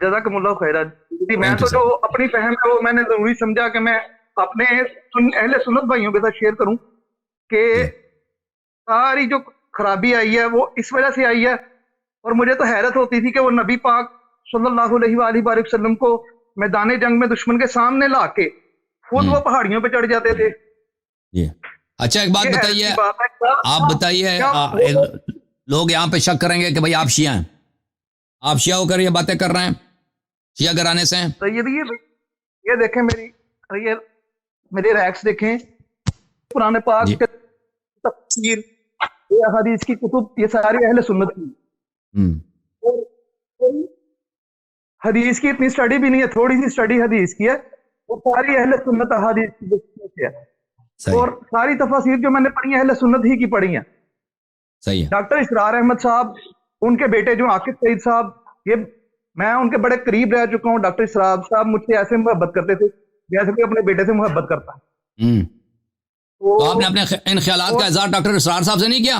جزاکم اللہ خیرہ جی. میں تو جو اپنی فہم ہے وہ میں نے ضروری سمجھا کہ میں اپنے اہل سنت بھائیوں کے ساتھ شیئر کروں کہ ساری جو خرابی آئی ہے وہ اس وجہ سے آئی ہے. اور مجھے تو حیرت ہوتی تھی کہ وہ نبی پاک صلی اللہ علیہ وآلہ وسلم کو میدان جنگ میں دشمن کے سامنے لا کے خود وہ پہاڑیوں پہ چڑھ جاتے تھے. اچھا ایک بات بتائیے, آپ بتائیے, لوگ یہاں پہ شک کریں گے کہ بھائی آپ شیعہ ہیں, آپ شیعہ ہو کر یہ باتیں کر رہے ہیں, شیعہ گھرانے سے ہیں. یہ دیکھیں میری ریکس دیکھیں, قرآن پاک کے تفسیر, یہ حدیث کی کتب, یہ ساری اہل سنت کی. حدیث کی اتنی سٹڈی بھی نہیں ہے, تھوڑی سی سٹڈی حدیث کی ہے, وہ ساری اہل سنت حدیث کی ہے. اور ساری تفاسیر جو میں نے پڑھی ہیں اہل سنت ہی کی پڑھی ہیں. صحیح ہے. ڈاکٹر اسرار احمد صاحب, ان کے بیٹے جو عاقب سعید صاحب, یہ میں ان کے بڑے قریب رہ چکا ہوں. ڈاکٹر اسرار صاحب مجھ سے ایسے محبت کرتے تھے جیسے کہ اپنے بیٹے سے محبت کرتا ہے. تو آپ نے اپنے ان خیالات کا اظہار ڈاکٹر اسرار صاحب سے نہیں کیا؟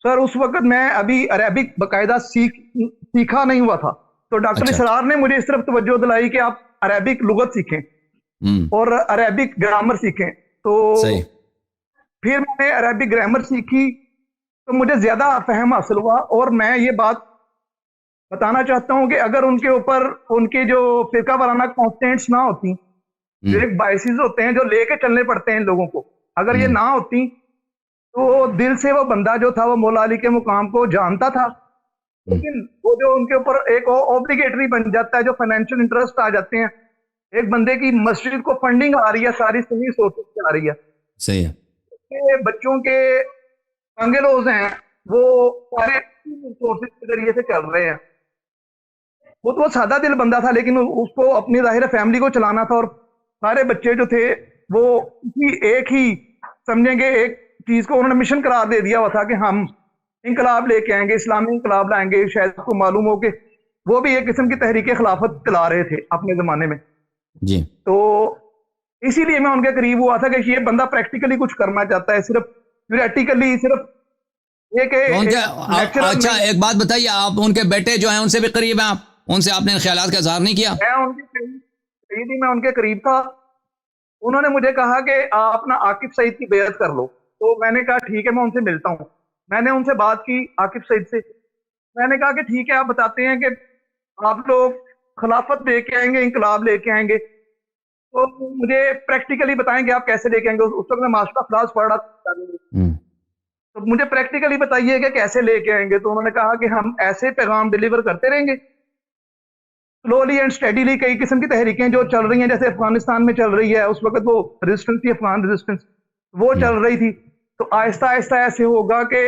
سر اس وقت میں ابھی عربک باقاعدہ سیکھا نہیں ہوا تھا, تو ڈاکٹر اسرار نے مجھے اس طرف توجہ دلائی کہ آپ عربک لغت سیکھیں اور عربک گرامر سیکھیں. تو پھر میں نے عربک گرامر سیکھی تو مجھے زیادہ فہم حاصل ہوا. اور میں یہ بات بتانا چاہتا ہوں کہ اگر ان کے اوپر ان کے جو فرقہ وارانہ کانسٹینٹس نہ ہوتی, جو ایک بائسز ہوتے ہیں جو لے کے چلنے پڑتے ہیں ان لوگوں کو, اگر یہ نہ ہوتی تو دل سے وہ بندہ جو تھا وہ مولا علی کے مقام کو جانتا تھا, لیکن وہ جو ان کے اوپر ایک اوبلیگیٹری بن جاتا ہے, جو فائنینشیل انٹرسٹ آ جاتے ہیں, ایک بندے کی مسجد کو فنڈنگ آ رہی ہے ساری صحیح سورسز سے آ رہی ہے. صحیح ہے. بچوں کے انگلوز ہیں وہ سارے سورسز کے ذریعے سے چل رہے ہیں. وہ تو سادہ دل بندہ تھا, لیکن اس کو اپنی ظاہر فیملی کو چلانا تھا, اور سارے بچے جو تھے وہ ایک ہی سمجھیں گے, ایک چیز کو انہوں نے مشن قرار دے دیا ہوا تھا کہ ہم انقلاب لے کے آئیں گے, اسلامی انقلاب لائیں گے. شاید کو معلوم ہو کہ وہ بھی ایک قسم کی تحریک خلافت چلا رہے تھے اپنے زمانے میں. جی. تو اسی لیے میں ان کے قریب ہوا تھا کہ یہ بندہ پریکٹیکلی کچھ کرنا چاہتا ہے, صرف تھیوریٹیکلی صرف اچھا ایک بات بتائیے, آپ ان کے بیٹے جو ہیں ان سے بھی قریب ہیں, آپ ان سے آپ نے خیالات کا اظہار نہیں کیا؟ میں ان کے قریب تھا. انہوں نے مجھے کہا کہ آپ نا عاقب سعید کی بیعت کر لو, تو میں نے کہا ٹھیک ہے میں ان سے ملتا ہوں. میں نے ان سے بات کی عاقب سعید سے, میں نے کہا کہ ٹھیک ہے آپ بتاتے ہیں کہ آپ لوگ خلافت لے کے آئیں گے, انقلاب لے کے آئیں گے, تو مجھے پریکٹیکلی بتائیں گے آپ کیسے لے کے آئیں گے. اس وقت میں ماسٹر آف لاز پڑھ رہا تھا, تو مجھے پریکٹیکلی بتائیے کہ کیسے لے کے آئیں گے. تو انہوں نے کہا کہ ہم ایسے پیغام ڈیلیور کرتے رہیں گے سلولی اینڈ اسٹڈیلی. کئی قسم کی تحریکیں جو چل رہی ہیں, جیسے افغانستان میں چل رہی ہے, اس وقت وہ ریزسٹنس تھی, افغان ریزسٹنس وہ چل رہی تھی. تو آہستہ آہستہ ایسے ہوگا کہ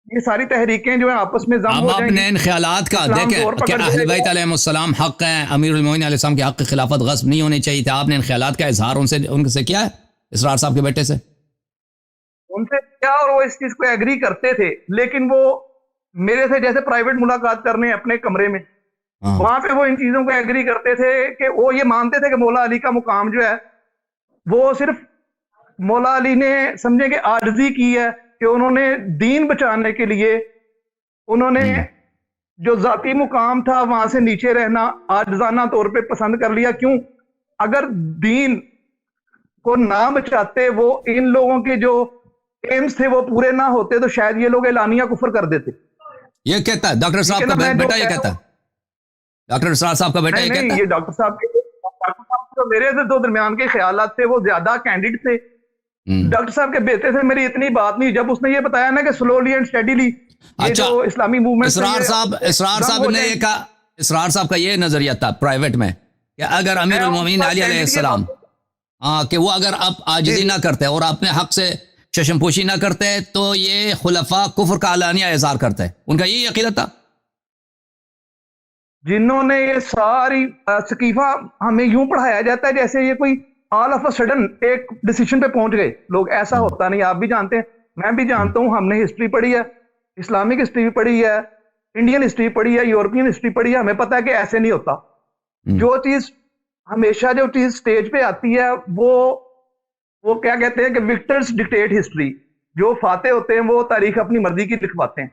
یہ ساری تحریکیں جو ہیں آپس میں ضم ہو جائیں گی. اپنے ان خیالات کا دیکھیں کہ اہل بیت علیہ السلام حق ہیں, امیر المومنین علیہ السلام کے حق کی خلافت غصب نہیں ہونی چاہیے تھی. آپ نے ان خیالات کا اظہار ان سے کیا ہے, اسرار صاحب کے بیٹے سے؟ ان سے کیا, اور وہ اس چیز کو ایگری کرتے تھے, لیکن وہ میرے سے جیسے پرائیویٹ ملاقات کرنے اپنے کمرے میں, وہاں پہ وہ ان چیزوں کو ایگری کرتے تھے کہ وہ یہ مانتے تھے کہ مولا علی کا مقام جو ہے وہ صرف مولا علی نے سمجھے کہ عاجزی کی ہے, کہ انہوں نے دین بچانے کے لیے انہوں نے جو ذاتی مقام تھا وہاں سے نیچے رہنا عاجزانہ طور پہ پسند کر لیا. کیوں؟ اگر دین کو نہ بچاتے, وہ ان لوگوں کے جو ایمز تھے وہ پورے نہ ہوتے, تو شاید یہ لوگ اعلانیہ کفر کر دیتے. یہ کہتا ہے ڈاکٹر صاحب کا بیٹا, یہ کہتا ہے ڈاکٹر اسرار صاحب کا بیٹا یہ کہتا ہے. یہ ڈاکٹر صاحب کے میرے دو درمیان کے خیالات تھے وہ زیادہ کینڈیڈ تھے. ڈاکٹر صاحب کے بیٹے سے میری اتنی بات نہیں. جب اس نے یہ بتایا نا کہ سلولی اینڈ اسٹڈیلی یہ جو اسلامی موومنٹ, اسرار صاحب نے یہ کہا, اسرار صاحب کا یہ نظریہ تھا پرائیویٹ میں کہ اگر امیر المومنین علی علیہ السلام کہ وہ اگر آپ عاجزی نہ کرتے اور اپنے حق سے چشم پوشی نہ کرتے تو یہ خلفاء کفر کا اعلانیہ اظہار کرتے. ان کا یہی عقیدہ تھا. جنہوں نے یہ ساری ثقیفہ ہمیں یوں پڑھایا جاتا ہے جیسے یہ کوئی آل آف اے سڈن ایک ڈیسیشن پہ پہنچ گئے لوگ. ایسا ہوتا نہیں, آپ بھی جانتے ہیں, میں بھی جانتا ہوں, ہم نے ہسٹری پڑھی ہے, اسلامک ہسٹری پڑھی ہے, انڈین ہسٹری پڑھی ہے, یورپین ہسٹری پڑھی ہے, ہمیں پتہ ہے کہ ایسے نہیں ہوتا. جو چیز ہمیشہ جو چیز سٹیج پہ آتی ہے وہ کیا کہتے ہیں کہ وکٹرز ڈکٹیٹ ہسٹری. جو فاتح ہوتے ہیں وہ تاریخ اپنی مرضی کی لکھواتے ہیں.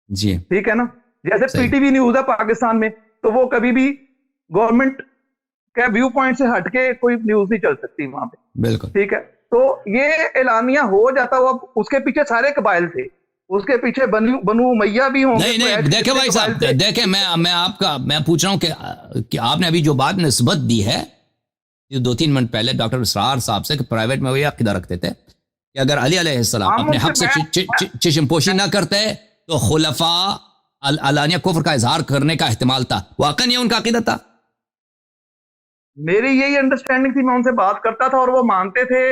جی ٹھیک ہے نا. جیسے صحیح۔ پی ٹی وی نیوز ہے پاکستان میں، تو وہ کبھی بھی گورنمنٹ کے ویو پوائنٹ سے ہٹ کے کوئی نیوز نہیں چل سکتی وہاں پہ، بالکل ٹھیک ہے. تو یہ اعلانیہ ہو جاتا ہوا، اس کے پیچھے سارے قبائل تھے، اس کے پیچھے بنو امیہ بھی ہوں گے. نہیں دیکھیں بھائی صاحب، دیکھیں میں پوچھ رہا ہوں کہ آپ نے ابھی جو بات نسبت دی ہے 2-3 منٹ پہلے ڈاکٹر اسرار صاحب سے کہ پرائیویٹ میں وہ یہ عقیدہ رکھتے تھے کہ اگر علی علیہ السلام اپنے حق سے چشم پوشی نہ کرتے تو خلفاء علانیہ کفر کا اظہار کرنے کا احتمال تھا. واقعا یہ ان کا عقیدہ تھا؟ میری یہی انڈرسٹینڈنگ تھی، میں ان سے بات کرتا تھا اور وہ مانتے تھے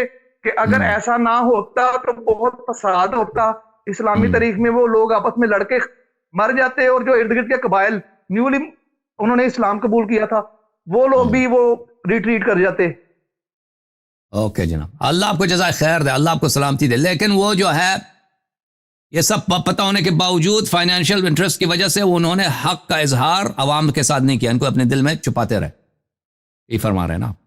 کہ اگر ایسا نہ ہوتا تو بہت فساد ہوتا اسلامی تاریخ میں، وہ لوگ آپس میں لڑکے مر جاتے اور جو ارد گرد کے قبائل نیولی انہوں نے اسلام قبول کیا تھا وہ لوگ بھی وہ ریٹریٹ کر جاتے. اوکے جناب، اللہ آپ کو جزائے خیر دے، اللہ آپ کو سلامتی دے. لیکن وہ جو ہے یہ سب پتہ ہونے کے باوجود فائنینشیل انٹرسٹ کی وجہ سے انہوں نے حق کا اظہار عوام کے ساتھ نہیں کیا، ان کو اپنے دل میں چھپاتے رہے. یہ فرما رہے ہیں نا آپ؟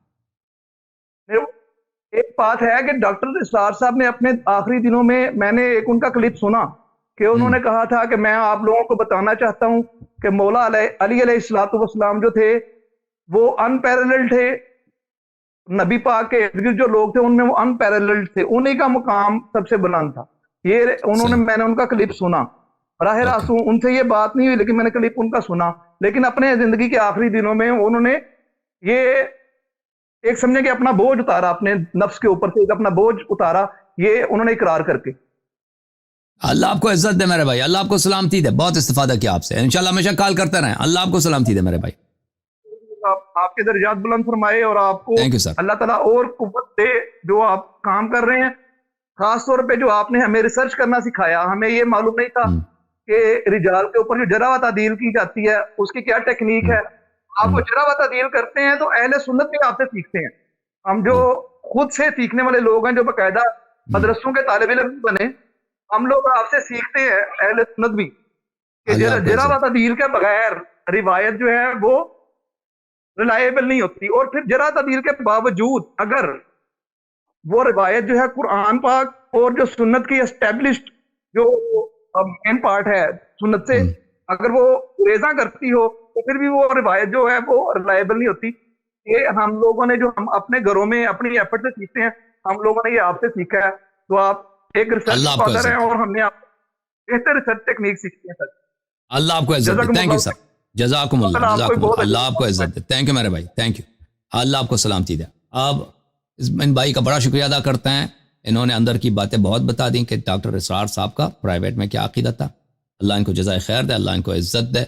ایک بات ہے کہ ڈاکٹر اسرار صاحب نے اپنے آخری دنوں میں نے ایک ان کا کلپ سنا کہ انہوں نے کہا تھا کہ میں آپ لوگوں کو بتانا چاہتا ہوں کہ مولا علی علیہ السلام جو تھے وہ ان پیرلل تھے. نبی پاک کے ارد گرد جو لوگ تھے ان میں وہ ان پیرلل تھے، انہی کا مقام سب سے بلند تھا. یہ انہوں نے، میں نے ان کا کلپ سنا، براہ راست ان سے یہ بات نہیں ہوئی لیکن میں نے کلپ ان کا سنا. لیکن اپنے زندگی کے آخری دنوں میں انہوں نے یہ ایک سمجھے کہ اپنا بوجھ اتارا، اپنے نفس کے اوپر سے ایک اپنا بوجھ اتارا، یہ انہوں نے اقرار کر کے. اللہ آپ کو عزت دے میرے بھائی، اللہ آپ کو سلامتی دے. بہت استفادہ کیا آپ سے، انشاءاللہ ہمیشہ کال کرتے رہیں. اللہ آپ کو سلامتی دے میرے بھائی. آپ کے درجات بلند فرمائے اور آپ کو اللہ تعالیٰ اور قوت دے جو آپ کام کر رہے ہیں. خاص طور پہ جو آپ نے ہمیں ریسرچ کرنا سکھایا، ہمیں یہ معلوم نہیں تھا کہ رجال کے اوپر جو جرح و تعدیل کی جاتی ہے اس کی کیا ٹیکنیک ہے. آپ وہ جرح و تعدیل کرتے ہیں تو اہل سنت بھی آپ سے سیکھتے ہیں. ہم جو خود سے سیکھنے والے لوگ ہیں، جو باقاعدہ مدرسوں کے طالب علم بنے، ہم لوگ آپ سے سیکھتے ہیں اہل سنت بھی کہ جرح و تعدیل کے بغیر روایت جو ہے وہ ریلائبل نہیں ہوتی. اور پھر جرح تعدیل کے باوجود اگر وہ روایت جو ہے قرآن پاک اور جو سنت کی اسٹیبلشڈ جو مین پارٹ ہے سنت سے اگر وہ ریزاں کرتی ہو تو پھر بھی وہ روایت جو ہے وہ ریلائبل نہیں ہوتی. یہ ہم لوگوں نے جو ہم اپنے گھروں میں اپنی ایفرٹ سے سیکھتے ہیں، ہم لوگوں نے یہ آپ سے سیکھا ہے. تو آپ ایک ریسرچ اسکالر ہیں اور ہم نے آپ بہتر ریسرچ ٹیکنیک سیکھی ہے سر. اللہ آپ کو عزت دے. تھینک یو سر، جزاکم اللہ، اللہ آپ کو عزت دے. تھینک یو میرے بھائی، تھینک یو. اللہ آپ کو سلامتی دے. اب ان بھائی کا بڑا شکریہ ادا کرتے ہیں، انہوں نے اندر کی باتیں بہت بتا دیں کہ ڈاکٹر اسرار صاحب کا پرائیویٹ میں کیا عقیدہ تھا. اللہ ان کو جزائے خیر دے، اللہ ان کو عزت دے.